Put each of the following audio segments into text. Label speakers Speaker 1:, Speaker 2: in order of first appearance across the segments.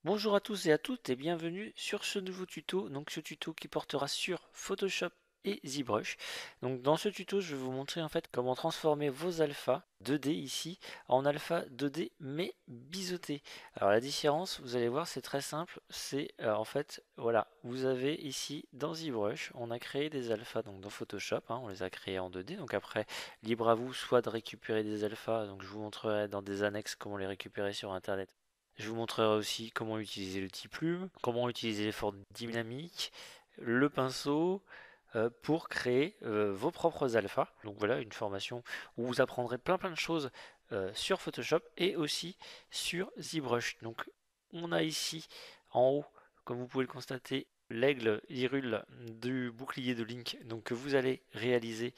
Speaker 1: Bonjour à tous et à toutes et bienvenue sur ce nouveau tuto. Donc ce tuto qui portera sur Photoshop et ZBrush. Donc dans ce tuto, je vais vous montrer en fait comment transformer vos alphas 2D ici en alpha 2D mais biseauté. Alors la différence, vous allez voir, c'est très simple. C'est en fait, voilà, vous avez ici dans ZBrush, on a créé des alphas donc dans Photoshop, on les a créés en 2D. Donc après, libre à vous soit de récupérer des alphas. Donc je vous montrerai dans des annexes comment les récupérer sur Internet. Je vous montrerai aussi comment utiliser le type plume, comment utiliser l'effort dynamique, le pinceau pour créer vos propres alphas. Donc voilà une formation où vous apprendrez plein de choses sur Photoshop et aussi sur ZBrush. Donc on a ici en haut, comme vous pouvez le constater, l'aigle Hyrule du bouclier de Link donc, que vous allez réaliser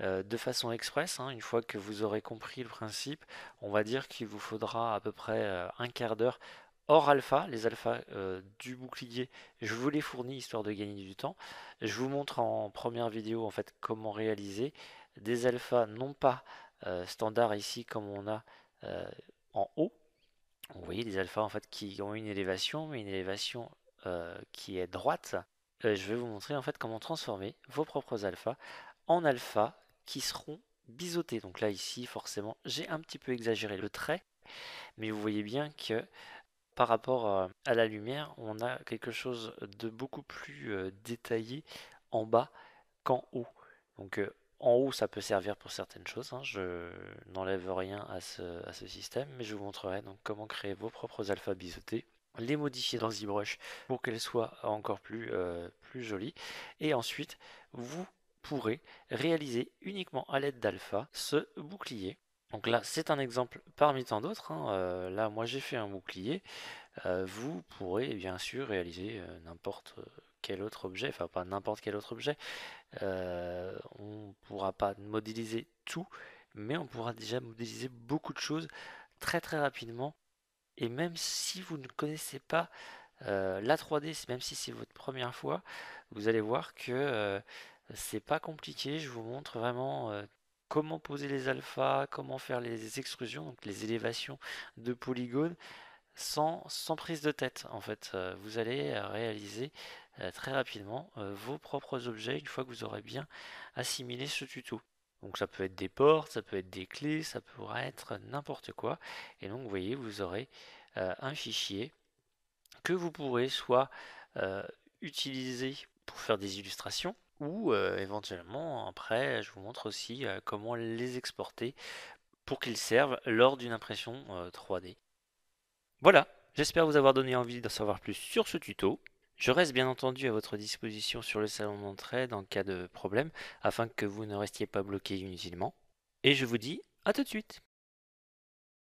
Speaker 1: de façon express. Une fois que vous aurez compris le principe, on va dire qu'il vous faudra à peu près un quart d'heure hors alpha. Les alphas du bouclier, je vous les fournis histoire de gagner du temps. Je vous montre en première vidéo en fait comment réaliser des alphas non pas standard ici comme on a en haut. Vous voyez les alphas en fait qui ont une élévation, mais une élévation qui est droite. Je vais vous montrer en fait comment transformer vos propres alphas en alphas qui seront biseautés. Donc là ici forcément j'ai un petit peu exagéré le trait, mais vous voyez bien que par rapport à la lumière, on a quelque chose de beaucoup plus détaillé en bas qu'en haut. Donc en haut, ça peut servir pour certaines choses. Je n'enlève rien à ce système, mais je vous montrerai donc comment créer vos propres alphas biseautés, les modifier dans ZBrush pour qu'elles soient encore plus jolies. Et ensuite, vous pourrez réaliser uniquement à l'aide d'alpha ce bouclier. Donc là, c'est un exemple parmi tant d'autres. Là, moi, j'ai fait un bouclier. Vous pourrez bien sûr réaliser n'importe quel autre objet, enfin pas n'importe quel autre objet. On ne pourra pas modéliser tout, mais on pourra déjà modéliser beaucoup de choses très rapidement. Et même si vous ne connaissez pas la 3D, même si c'est votre première fois, vous allez voir que c'est pas compliqué. Je vous montre vraiment comment poser les alphas, comment faire les extrusions, donc les élévations de polygones sans prise de tête. En fait, vous allez réaliser très rapidement vos propres objets une fois que vous aurez bien assimilé ce tuto. Donc ça peut être des portes, ça peut être des clés, ça pourrait être n'importe quoi. Et donc vous voyez, vous aurez un fichier que vous pourrez soit utiliser pour faire des illustrations ou éventuellement après je vous montre aussi comment les exporter pour qu'ils servent lors d'une impression 3D. Voilà, j'espère vous avoir donné envie d'en savoir plus sur ce tuto. Je reste bien entendu à votre disposition sur le salon d'entrée en cas de problème, afin que vous ne restiez pas bloqué inutilement. Et je vous dis à tout de suite.